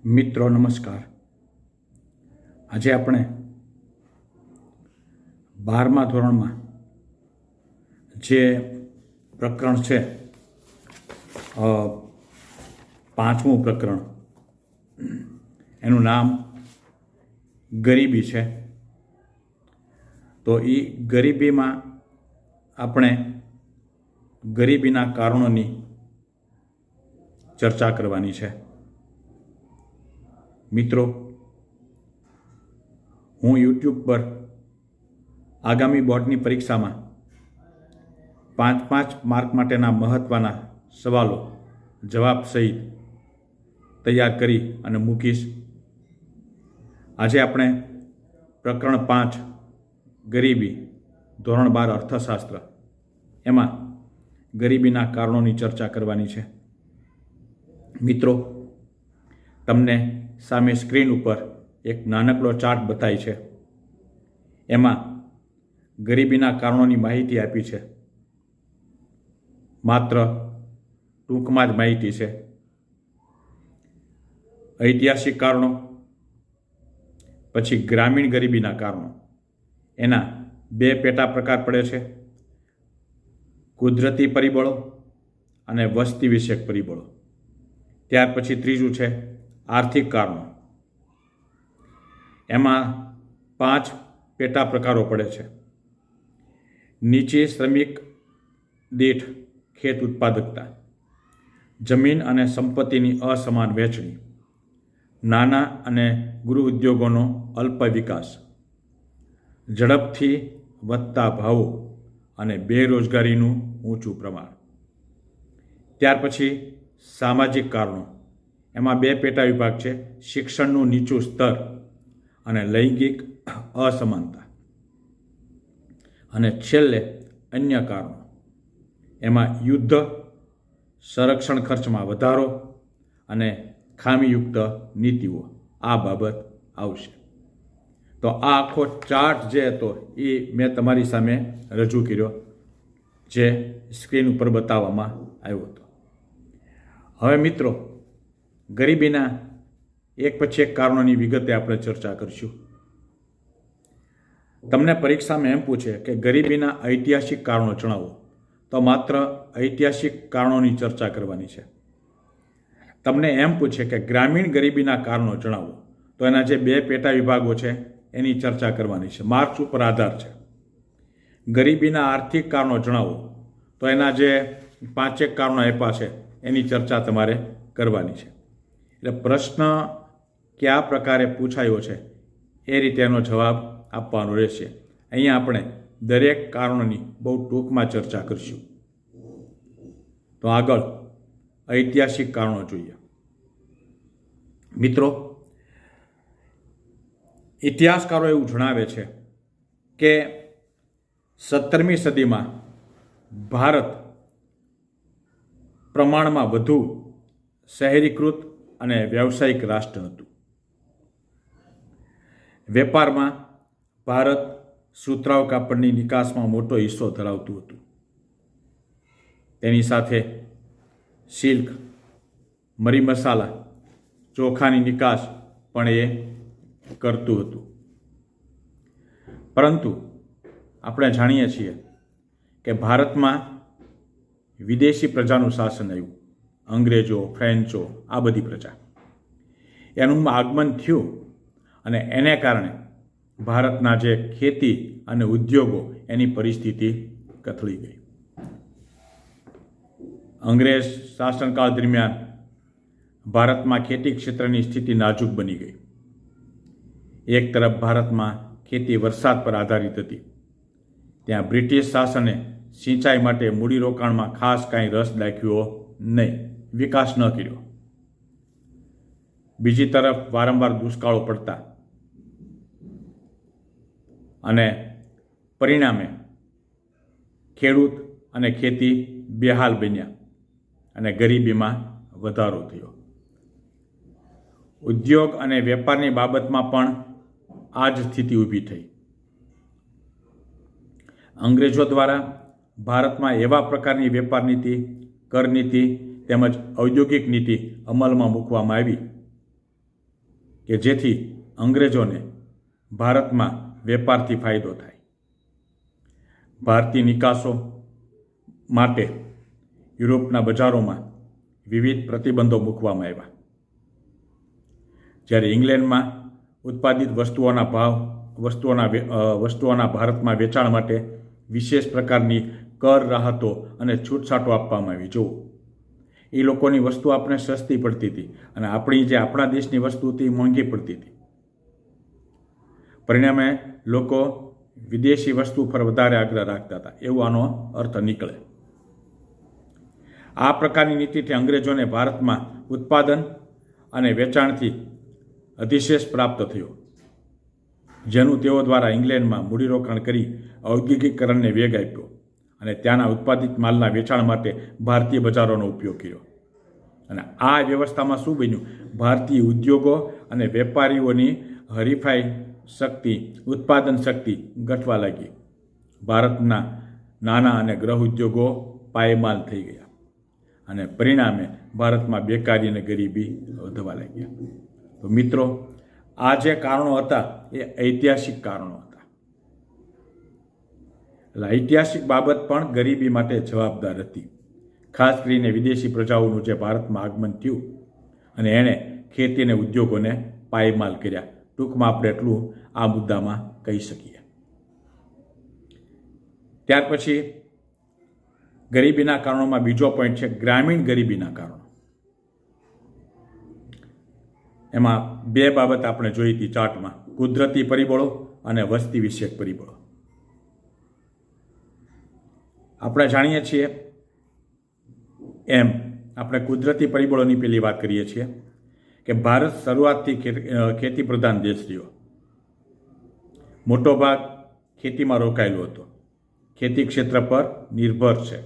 મિત્રો નમસ્કાર। આજે આપણે 12મા ધોરણમાં જે પ્રકરણ છે, 5મું પ્રકરણ, એનું નામ ગરીબી છે। તો એ ગરીબીમાં આપણે ગરીબીના કારણોની ચર્ચા કરવાની છે। મિત્રો, હું યુટ્યુબ પર આગામી બોર્ડની પરીક્ષામાં 5 માર્ક માટેના મહત્ત્વના સવાલો જવાબ સહિત તૈયાર કરી અને મૂકીશ। આજે આપણે પ્રકરણ 5 ગરીબી, ધોરણ 12 અર્થશાસ્ત્ર, એમાં ગરીબીના કારણોની ચર્ચા કરવાની છે। મિત્રો, તમને સામે સ્ક્રીન ઉપર એક નાનકડો ચાર્ટ બતાય છે। એમાં ગરીબીના કારણોની માહિતી આપી છે। માત્ર ટૂંકમાં જ માહિતી છે। ઐતિહાસિક કારણો, પછી ગ્રામીણ ગરીબીના કારણો, એના 2 પેટા પ્રકાર પડે છે: કુદરતી પરિબળો અને વસ્તી વિષયક પરિબળો। ત્યાર પછી ત્રીજું છે આર્થિક કારણો। એમાં 5 પેટા પ્રકારો પડે છે: નીચી શ્રમિક દીઠ ખેત ઉત્પાદકતા, જમીન અને સંપત્તિની અસમાન વહેંચણી, નાના અને ગૃહ ઉદ્યોગોનો અલ્પ વિકાસ, ઝડપથી વધતા ભાવો અને બેરોજગારીનું ઊંચું પ્રમાણ। ત્યાર પછી સામાજિક કારણો। એમાં 2 પેટા વિભાગ છે: શિક્ષણનું નીચું સ્તર અને લૈંગિક અસમાનતા। અને છેલ્લે અન્ય કારણો। એમાં યુદ્ધ, સંરક્ષણ ખર્ચમાં વધારો અને ખામીયુક્ત નીતિઓ આ બાબત આવશે। તો આ આખો ચાર્ટ જે હતો એ મેં તમારી સામે રજૂ કર્યો, જે સ્ક્રીન ઉપર બતાવવામાં આવ્યો હતો। હવે મિત્રો, ગરીબીના એક પછી એક કારણોની વિગતે આપણે ચર્ચા કરીશું। તમને પરીક્ષામાં એમ પૂછે કે ગરીબીના ઐતિહાસિક કારણો જણાવો, તો માત્ર ઐતિહાસિક કારણોની ચર્ચા કરવાની છે। તમને એમ પૂછે કે ગ્રામીણ ગરીબીના કારણો જણાવો, તો એના જે 2 પેટા વિભાગો છે એની ચર્ચા કરવાની છે, માર્ક્સ ઉપર આધાર છે। ગરીબીના આર્થિક કારણો જણાવો, તો એના જે 5 કારણો આપ્યા છે એની ચર્ચા તમારે કરવાની છે। એટલે પ્રશ્ન કયા પ્રકારે પૂછાયો છે એ રીતે એનો જવાબ આપવાનો રહેશે। અહીંયા આપણે દરેક કારણોની બહુ ટૂંકમાં ચર્ચા કરીશું। તો આગળ ઐતિહાસિક કારણો જોઈએ। મિત્રો, ઇતિહાસકારો એવું જણાવે છે કે 17મી સદીમાં ભારત પ્રમાણમાં વધુ શહેરીકૃત અને વ્યવસાયિક રાષ્ટ્ર હતું। વેપારમાં ભારત સુતરાઉ કાપડની નિકાસમાં મોટો હિસ્સો ધરાવતું હતું। તેની સાથે સિલ્ક, મરી મસાલા, ચોખાની નિકાસ પણ એ કરતું હતું। પરંતુ આપણે જાણીએ છીએ કે ભારતમાં વિદેશી પ્રજાનું શાસન આવ્યું, અંગ્રેજો, ફ્રેન્ચો, આ બધી પ્રજા, એનું આગમન થયું અને એને કારણે ભારતના જે ખેતી અને ઉદ્યોગો એની પરિસ્થિતિ કથળી ગઈ। અંગ્રેજ શાસનકાળ દરમિયાન ભારતમાં ખેતી ક્ષેત્રની સ્થિતિ નાજુક બની ગઈ। એક તરફ ભારતમાં ખેતી વરસાદ પર આધારિત હતી, ત્યાં બ્રિટિશ શાસને સિંચાઈ માટે મૂડીરોકાણમાં ખાસ કાંઈ રસ દાખવ્યો નહીં, વિકાસ ન કર્યો। બીજી તરફ વારંવાર દુષ્કાળો પડતા અને પરિણામે ખેડૂત અને ખેતી બેહાલ બન્યા અને ગરીબીમાં વધારો થયો। ઉદ્યોગ અને વેપારની બાબતમાં પણ આ જ સ્થિતિ ઊભી થઈ। અંગ્રેજો દ્વારા ભારતમાં એવા પ્રકારની વેપાર નીતિ, કર નીતિ તેમજ ઔદ્યોગિક નીતિ અમલમાં મૂકવામાં આવી કે જેથી અંગ્રેજોને ભારતમાં વેપારથી ફાયદો થાય. ભારતીય નિકાસો માટે યુરોપના બજારોમાં વિવિધ પ્રતિબંધો મૂકવામાં આવ્યા. જ્યારે ઇંગ્લેન્ડમાં ઉત્પાદિત વસ્તુઓના ભારતમાં વેચાણ માટે વિશેષ પ્રકારની કર રાહતો અને છૂટછાટો આપવામાં આવી. જુઓ, એ લોકોની વસ્તુ આપણે સસ્તી પડતી હતી અને આપણા દેશની વસ્તુ હતી મોંઘી પડતી હતી. પરિણામે લોકો વિદેશી વસ્તુ પર વધારે આગ્રહ રાખતા હતા, એવો આનો અર્થ નીકળે. આ પ્રકારની નીતિથી અંગ્રેજોને ભારતમાં ઉત્પાદન અને વેચાણથી અધિશેષ પ્રાપ્ત થયો, જેનું તેઓ દ્વારા ઇંગ્લેન્ડમાં મૂડીરોકાણ કરી ઔદ્યોગિકીકરણને વેગ આપ્યો અને ત્યાંના ઉત્પાદિત માલના વેચાણ માટે ભારતીય બજારોનો ઉપયોગ કર્યો. અને આ વ્યવસ્થામાં શું બન્યું? ભારતીય ઉદ્યોગો અને વેપારીઓની હરીફાઈ શક્તિ, ઉત્પાદન શક્તિ ઘટવા લાગી. ભારતના નાના અને ગૃહ ઉદ્યોગો પાયમાલ થઈ ગયા અને પરિણામે ભારતમાં બેકારી અને ગરીબી વધવા લાગ્યા. તો મિત્રો, આ જે કારણો હતા એ ઐતિહાસિક કારણો હતા. એટલે ઐતિહાસિક બાબત પણ ગરીબી માટે જવાબદાર હતી. ખાસ કરીને વિદેશી પ્રજાઓનું જે ભારતમાં આગમન થયું અને એણે ખેતી અને ઉદ્યોગોને પાયમાલ કર્યા. ટૂંકમાં આપણે એટલું આ મુદ્દામાં કહી શકીએ. ત્યાર પછી ગરીબીના કારણોમાં બીજો પોઈન્ટ છે ગ્રામીણ ગરીબીના કારણો. એમાં બે બાબત આપણે જોઈ હતી ચાર્ટમાં: કુદરતી પરિબળો અને વસ્તી વિષયક પરિબળો. આપણે જાણીએ છીએ એમ આપણે કુદરતી પરિબળોની પેલી વાત કરીએ છીએ કે ભારત શરૂઆતથી ખેતી પ્રધાન દેશ રહ્યો. મોટો ભાગ ખેતીમાં રોકાયેલો હતો, ખેતી ક્ષેત્ર પર નિર્ભર છે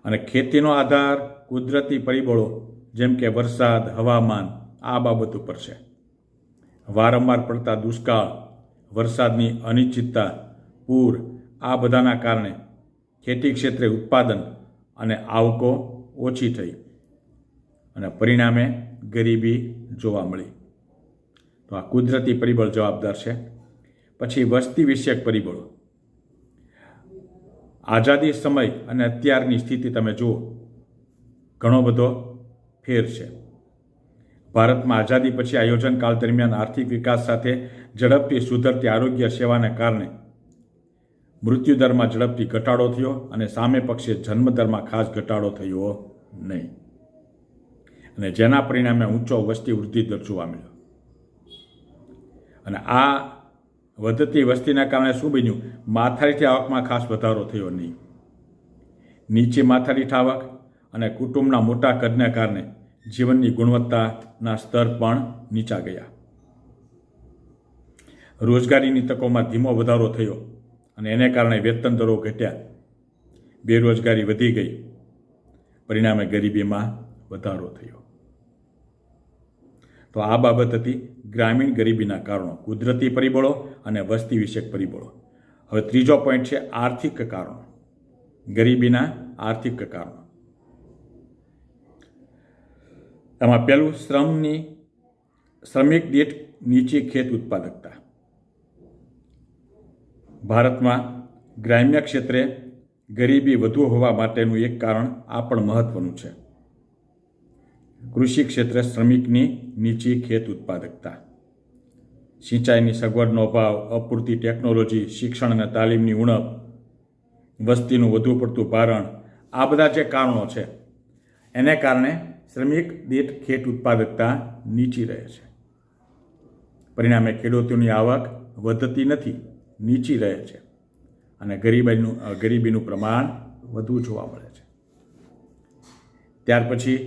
અને ખેતીનો આધાર કુદરતી પરિબળો જેમ કે વરસાદ, હવામાન, આ બાબત ઉપર છે. વારંવાર પડતા દુષ્કાળ, વરસાદની અનિશ્ચિતતા, પૂર, આ બધાના કારણે ખેતી ક્ષેત્રે ઉત્પાદન અને આવકો ઓછી થઈ અને પરિણામે ગરીબી જોવા મળી. તો આ કુદરતી પરિબળ જવાબદાર છે. પછી વસ્તી વિષયક પરિબળો. આઝાદી સમય અને અત્યારની સ્થિતિ તમે જુઓ, ઘણો બધો ફેર છે. ભારતમાં આઝાદી પછી આયોજન કાળ દરમિયાન આર્થિક વિકાસ સાથે ઝડપથી સુધરતી આરોગ્ય સેવાને કારણે મૃત્યુદરમાં ઝડપથી ઘટાડો થયો અને સામે પક્ષે જન્મદરમાં ખાસ ઘટાડો થયો નહીં, અને જેના પરિણામે ઊંચો વસ્તી વૃદ્ધિ દર જોવા મળ્યો. અને આ વધતી વસ્તીના કારણે શું બન્યું? માથાદીઠ આવકમાં ખાસ વધારો થયો નહીં. નીચી માથાદીઠ આવક અને કુટુંબના મોટા કદને કારણે જીવનની ગુણવત્તાના સ્તર પણ નીચા ગયા. રોજગારીની તકોમાં ધીમો વધારો થયો અને એને કારણે વેતન દરો ઘટ્યા, બેરોજગારી વધી ગઈ, પરિણામે ગરીબીમાં વધારો થયો. તો આ બાબત હતી ગ્રામીણ ગરીબીના કારણો, કુદરતી પરિબળો અને વસ્તી વિષયક પરિબળો. હવે ત્રીજો પોઈન્ટ છે આર્થિક કારણો, ગરીબીના આર્થિક કારણો. એમાં પહેલું શ્રમિક દીઠ નીચી ખેત ઉત્પાદકતા. ભારતમાં ગ્રામ્ય ક્ષેત્રે ગરીબી વધુ હોવા માટેનું એક કારણ આ પણ મહત્વનું છે. કૃષિ ક્ષેત્રે શ્રમિકની નીચી ખેત ઉત્પાદકતા, સિંચાઈની સગવડનો અભાવ, અપૂરતી ટેકનોલોજી, શિક્ષણ અને તાલીમની ઉણપ, વસ્તીનું વધુ પડતું ભારણ, આ બધા જે કારણો છે એને કારણે શ્રમિક દીઠ ખેત ઉત્પાદકતા નીચી રહે છે. પરિણામે ખેડૂતોની આવક વધતી નથી, નીચી રહે છે અને ગરીબીનું પ્રમાણ વધુ જોવા મળે છે. ત્યાર પછી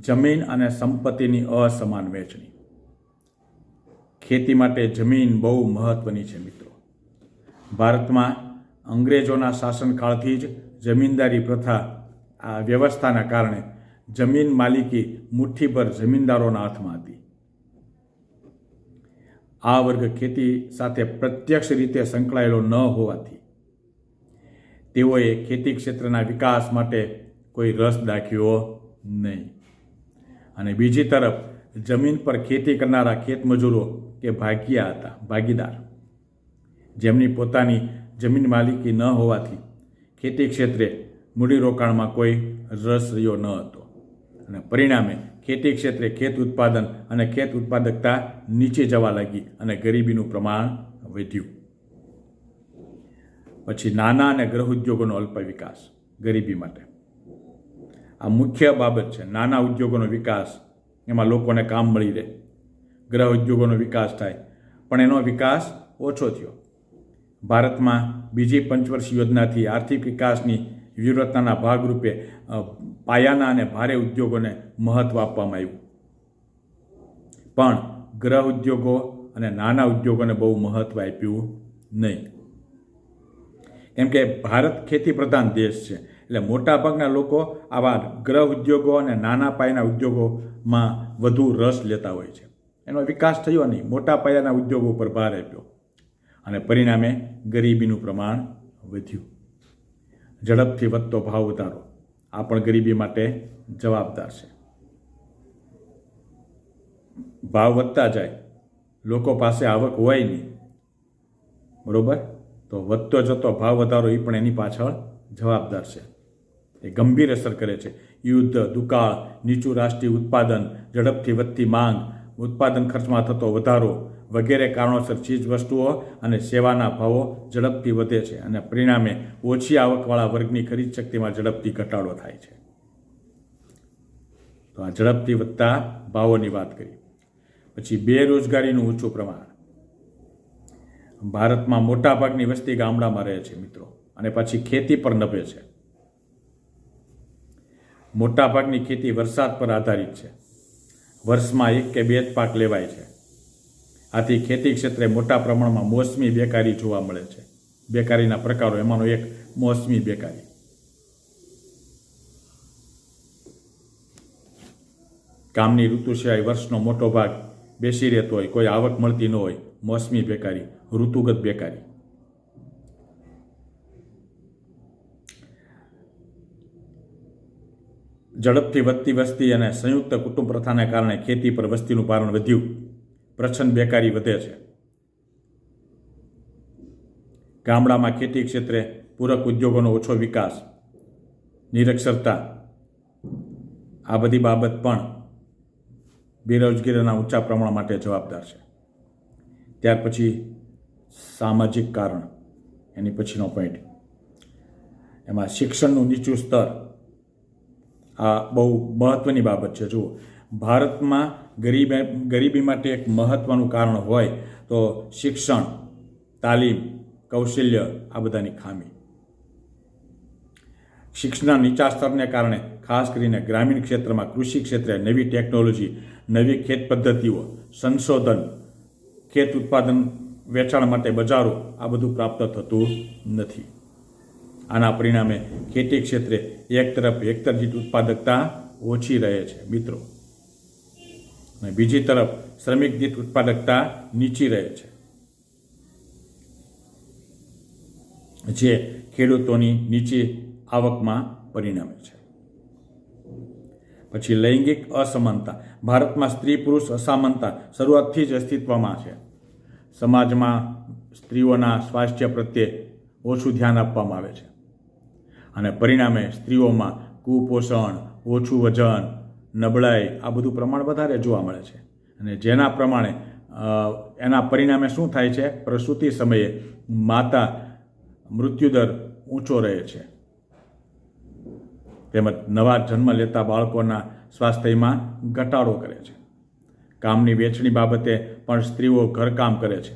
જમીન અને સંપત્તિની અસમાન વહેંચણી. ખેતી માટે જમીન બહુ મહત્વની છે મિત્રો. ભારતમાં અંગ્રેજોના શાસનકાળથી જ જમીનદારી પ્રથા, આ વ્યવસ્થાના કારણે જમીન માલિકી મુઠ્ઠીભર જમીનદારોના હાથમાં હતી. આ વર્ગ ખેતી સાથે પ્રત્યક્ષ રીતે સંકળાયેલો ન હોવાથી તેઓએ ખેતી ક્ષેત્રના વિકાસ માટે કોઈ રસ દાખ્યો નહીં. અને બીજી તરફ જમીન પર ખેતી કરનારા ખેતમજૂરો કે ભાગીદાર જેમની પોતાની જમીન માલિકી ન હોવાથી ખેતી ક્ષેત્રે મૂડીરોકાણમાં કોઈ રસ રહ્યો ન હતો અને પરિણામે ખેતી ક્ષેત્રે ખેત ઉત્પાદન અને ખેત ઉત્પાદકતા નીચે જવા લાગી અને ગરીબીનું પ્રમાણ વધ્યું. પછી નાના અને ગૃહ ઉદ્યોગોનો અલ્પ વિકાસ ગરીબી માટે આ મુખ્ય બાબત છે. નાના ઉદ્યોગોનો વિકાસ, એમાં લોકોને કામ મળી રહે. ગૃહ ઉદ્યોગોનો વિકાસ થાય, પણ એનો વિકાસ ઓછો થયો. ભારતમાં બીજી પંચવર્ષીય યોજનાથી આર્થિક વિકાસની વ્યૂહરચનાના ભાગરૂપે પાયાના અને ભારે ઉદ્યોગોને મહત્ત્વ આપવામાં આવ્યું, પણ ગૃહ ઉદ્યોગો અને નાના ઉદ્યોગોને બહુ મહત્ત્વ આપ્યું નહીં. કેમ કે ભારત ખેતી પ્રધાન દેશ છે, એટલે મોટાભાગના લોકો આવા ગૃહ ઉદ્યોગો અને નાના પાયાના ઉદ્યોગોમાં વધુ રસ લેતા હોય છે. એનો વિકાસ થયો નહીં, મોટા પાયાના ઉદ્યોગો ઉપર ભાર આપ્યો અને પરિણામે ગરીબીનું પ્રમાણ વધ્યું. ઝડપથી વધતો ભાવ વધારો આ પણ ગરીબી માટે જવાબદાર છે. ભાવ વધતા જાય, લોકો પાસે આવક હોય નહીં, બરોબર, તો વધતો જતો ભાવ વધારો એ પણ એની પાછળ જવાબદાર છે. એ ગંભીર અસર કરે છે. યુદ્ધ, દુકાળ, નીચું રાષ્ટ્રીય ઉત્પાદન, ઝડપથી વધતી માંગ, ઉત્પાદન ખર્ચમાં થતો વધારો વગેરે કારણોસર ચીજ વસ્તુઓ અને સેવાના ભાવો ઝડપથી વધે છે અને પરિણામે ઓછી આવકવાળા વર્ગની ખરીદ શક્તિમાં ઝડપથી ઘટાડો થાય છે. તો આ ઝડપથી વધતા ભાવોની વાત કરી. પછી બેરોજગારીનું ઊંચું પ્રમાણ. ભારતમાં મોટાભાગની વસ્તી ગામડામાં રહે છે મિત્રો, અને પછી ખેતી પર નભે છે. મોટાભાગની ખેતી વરસાદ પર આધારિત છે. વર્ષમાં 1 કે 2 જ પાક લેવાય છે. આથી ખેતી ક્ષેત્રે મોટા પ્રમાણમાં મોસમી બેકારી જોવા મળે છે. બેકારીના પ્રકારો, એમાંનો એક મોસમી બેકારી. કામની ઋતુ સિવાય વર્ષનો મોટો ભાગ બેસી રહેતો હોય, કોઈ આવક મળતી ન હોય, મોસમી બેકારી, ઋતુગત બેકારી. ઝડપથી વધતી વસ્તી અને સંયુક્ત કુટુંબ પ્રથાને કારણે ખેતી પર વસ્તીનું ભારણ વધ્યું, પ્રચ્છન્ન બેકારી વધે છે. ગામડામાં ખેતી ક્ષેત્રે પૂરક ઉદ્યોગોનો ઓછો વિકાસ, નિરક્ષરતા, આ બધી બાબત પણ બેરોજગારીના ઊંચા પ્રમાણ માટે જવાબદાર છે. ત્યાર પછી સામાજિક કારણ, એની પછીનો પોઈન્ટ, એમાં શિક્ષણનું નીચું સ્તર. આ બહુ મહત્વની બાબત છે. જુઓ, ભારતમાં ગરીબી માટે એક મહત્વનું કારણ હોય તો શિક્ષણ, તાલીમ, કૌશલ્ય, આ બધાની ખામી. શિક્ષણના નીચા સ્તરને કારણે ખાસ કરીને ગ્રામીણ ક્ષેત્રમાં કૃષિ ક્ષેત્રે નવી ટેકનોલોજી, નવી ખેત પદ્ધતિઓ, સંશોધન, ખેત ઉત્પાદન વેચાણ માટે બજારો, આ બધું પ્રાપ્ત થતું નથી. આના પરિણામે ખેતી ક્ષેત્રે એક તરફ હેક્ટર દીઠ ઉત્પાદકતા ઓછી રહે છે મિત્રો, અને બીજી તરફ શ્રમિક દીઠ ઉત્પાદકતા નીચી રહે છે, જે ખેડૂતોની નીચી આવકમાં પરિણમે છે. પછી લૈંગિક અસમાનતા. ભારતમાં સ્ત્રી પુરુષ અસમાનતા શરૂઆતથી જ અસ્તિત્વમાં છે. સમાજમાં સ્ત્રીઓના સ્વાસ્થ્ય પ્રત્યે ઓછું ધ્યાન આપવામાં આવે છે અને પરિણામે સ્ત્રીઓમાં કુપોષણ, ઓછું વજન, નબળાઈ, આ બધું પ્રમાણ વધારે જોવા મળે છે. અને જેના પ્રમાણે એના પરિણામે શું થાય છે? પ્રસૂતિ સમયે માતા મૃત્યુદર ઊંચો રહે છે, તેમજ નવા જન્મ લેતા બાળકોના સ્વાસ્થ્યમાં ઘટાડો કરે છે. કામની વહેંચણી બાબતે પણ સ્ત્રીઓ ઘરકામ કરે છે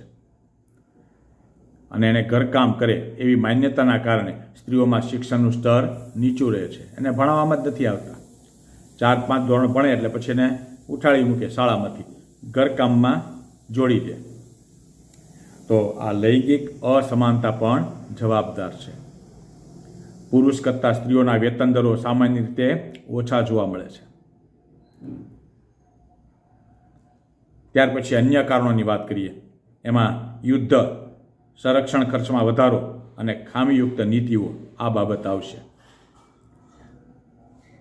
અને એને ઘરકામ કરે એવી માન્યતાના કારણે સ્ત્રીઓમાં શિક્ષણનું સ્તર નીચું રહે છે. એને ભણાવવામાં જ નથી આવતા. 4-5 ધોરણ ભણે એટલે પછી એને ઉઠાડી મૂકે શાળામાંથી, ઘરકામમાં જોડી દે. તો આ લૈંગિક અસમાનતા પણ જવાબદાર છે. પુરુષ કરતાં સ્ત્રીઓના વેતન દરો સામાન્ય રીતે ઓછા જોવા મળે છે. ત્યાર પછી અન્ય કારણોની વાત કરીએ, એમાં યુદ્ધ, સંરક્ષણ ખર્ચમાં વધારો અને ખામીયુક્ત નીતિઓ, આ બાબત આવશે.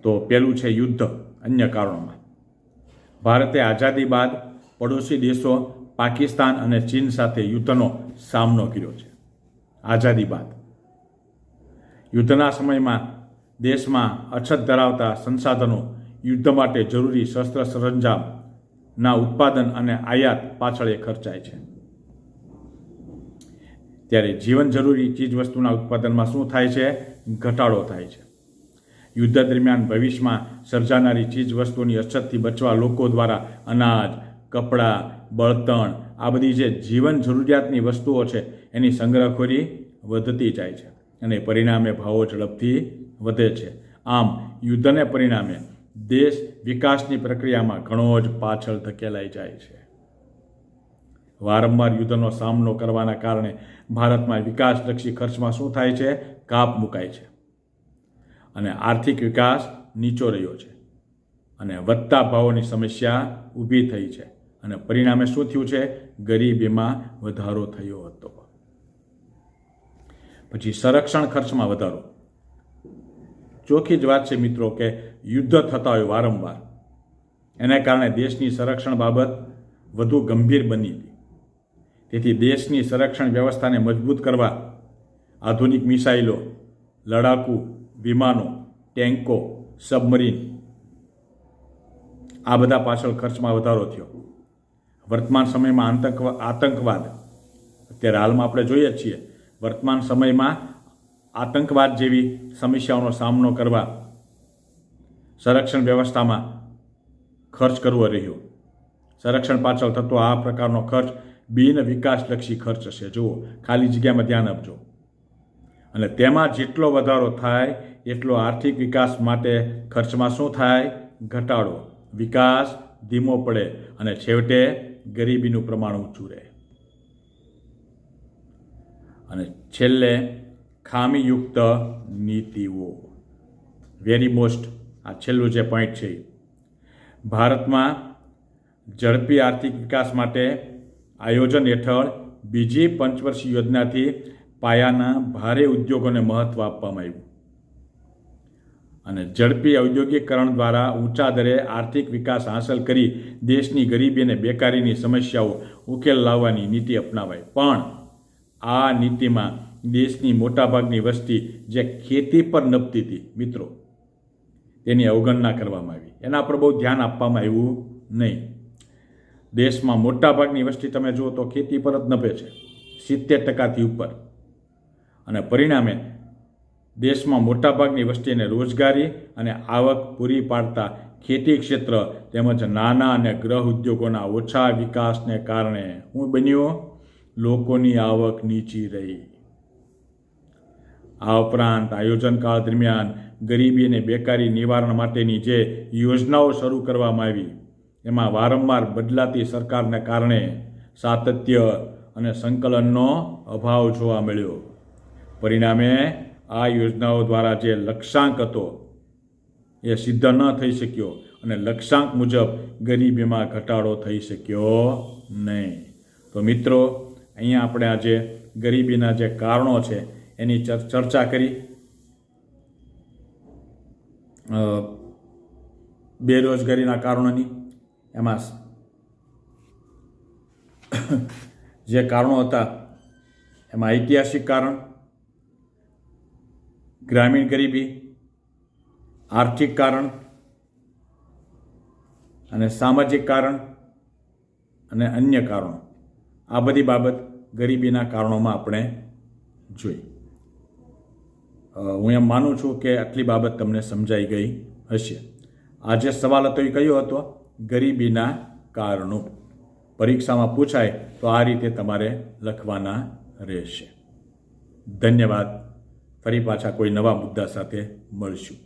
તો પહેલું છે યુદ્ધ. અન્ય કારણોમાં ભારતે આઝાદી બાદ પડોશી દેશો પાકિસ્તાન અને ચીન સાથે યુદ્ધનો સામનો કર્યો છે. આઝાદી બાદ યુદ્ધના સમયમાં દેશમાં અછત ધરાવતા સંસાધનો, યુદ્ધ માટે જરૂરી શસ્ત્ર સરંજામના ઉત્પાદન અને આયાત પાછળ એ ખર્ચાય છે. ત્યારે જીવન જરૂરી ચીજવસ્તુના ઉત્પાદનમાં શું થાય છે? ઘટાડો થાય છે. યુદ્ધ દરમિયાન ભવિષ્યમાં સર્જાનારી ચીજવસ્તુની અછતથી બચવા લોકો દ્વારા અનાજ, કપડાં, બળતણ, આ બધી જે જીવન જરૂરિયાતની વસ્તુઓ છે એની સંગ્રહખોરી વધતી જાય છે અને પરિણામે ભાવો ઝડપથી વધે છે. આમ યુદ્ધને પરિણામે દેશ વિકાસની પ્રક્રિયામાં ઘણો જ પાછળ ધકેલાઈ જાય છે. વારંવાર યુદ્ધનો સામનો કરવાના કારણે ભારતમાં વિકાસલક્ષી ખર્ચમાં શું થાય છે? કાપ મુકાય છે અને આર્થિક વિકાસ નીચો રહ્યો છે અને વધતા ભાવોની સમસ્યા ઊભી થઈ છે અને પરિણામે શું થયું છે? ગરીબીમાં વધારો થયો હતો. પછી સંરક્ષણ ખર્ચમાં વધારો. ચોખ્ખી જ વાત છે મિત્રો કે યુદ્ધ થતા હોય વારંવાર, એને કારણે દેશની સંરક્ષણ બાબત વધુ ગંભીર બની હતી. તેથી દેશની સંરક્ષણ વ્યવસ્થાને મજબૂત કરવા આધુનિક મિસાઇલો, લડાકુ વિમાનો, ટેન્કો, સબમરીન, આ બધા પાછળ ખર્ચમાં વધારો થયો. વર્તમાન સમયમાં આતંકવાદ, અત્યારે હાલમાં આપણે જોઈએ જ છીએ, વર્તમાન સમયમાં આતંકવાદ જેવી સમસ્યાઓનો સામનો કરવા સંરક્ષણ વ્યવસ્થામાં ખર્ચ કરવો રહ્યો. સંરક્ષણ પાછળ થતો આ પ્રકારનો ખર્ચ બિન વિકાસલક્ષી ખર્ચ છે. જુઓ, ખાલી જગ્યામાં ધ્યાન આપજો. અને તેમાં જેટલો વધારો થાય એટલો આર્થિક વિકાસ માટે ખર્ચમાં શું થાય? ઘટાડો. વિકાસ ધીમો પડે અને છેવટે ગરીબીનું પ્રમાણ ઊંચું રહે. અને છેલ્લે ખામીયુક્ત નીતિઓ. વેરી મોસ્ટ, આ છેલ્લું જે પોઈન્ટ છે, ભારતમાં ઝડપી આર્થિક વિકાસ માટે આયોજન હેઠળ બીજી પંચવર્ષીય યોજનાથી પાયાના ભારે ઉદ્યોગોને મહત્ત્વ આપવામાં આવ્યું અને ઝડપી ઔદ્યોગિકરણ દ્વારા ઊંચા દરે આર્થિક વિકાસ હાંસલ કરી દેશની ગરીબી અને બેકારીની સમસ્યાઓ ઉકેલ લાવવાની નીતિ અપનાવાઈ. પણ આ નીતિમાં દેશની મોટાભાગની વસ્તી જે ખેતી પર નભતી હતી મિત્રો, તેની અવગણના કરવામાં આવી. એના પર બહુ ધ્યાન આપવામાં આવ્યું નહીં. દેશમાં મોટાભાગની વસ્તી તમે જુઓ તો ખેતી પર જ નભે છે, 70% ઉપર. અને પરિણામે દેશમાં મોટાભાગની વસ્તીને રોજગારી અને આવક પૂરી પાડતા ખેતી ક્ષેત્ર તેમજ નાના અને ગૃહ ઉદ્યોગોના ઓછા વિકાસને કારણે શું બન્યું? લોકોની આવક નીચી રહી. આ ઉપરાંત આયોજનકાળ દરમિયાન ગરીબી અને બેકારી નિવારણ માટેની જે યોજનાઓ શરૂ કરવામાં આવી એમાં વારંવાર બદલાતી સરકારને કારણે સાતત્ય અને સંકલનનો અભાવ જોવા મળ્યો. પરિણામે આ યોજનાઓ દ્વારા જે લક્ષ્યાંક હતો એ સિદ્ધ ન થઈ શક્યો અને લક્ષ્યાંક મુજબ ગરીબીમાં ઘટાડો થઈ શક્યો નહીં. તો મિત્રો, અહીંયા આપણે આજે ગરીબીના જે કારણો છે એની ચર્ચા કરી. બેરોજગારીના કારણોની, એમાં જે કારણો હતા એમાં ઐતિહાસિક કારણ, ગ્રામીણ ગરીબી, આર્થિક કારણ અને સામાજિક કારણ અને અન્ય કારણો, આ બધી બાબત ગરીબીના કારણોમાં આપણે જોઈ. હું એમ માનું છું કે આટલી બાબત તમને સમજાઈ ગઈ હશે. આજે સવાલ હતો એ કયો હતો? ગરીબીના કારણો. પરીક્ષામાં પૂછાય તો આ રીતે તમારે લખવાના રહેશે. ધન્યવાદ. ફરી પાછા કોઈ નવા મુદ્દા સાથે મળશું.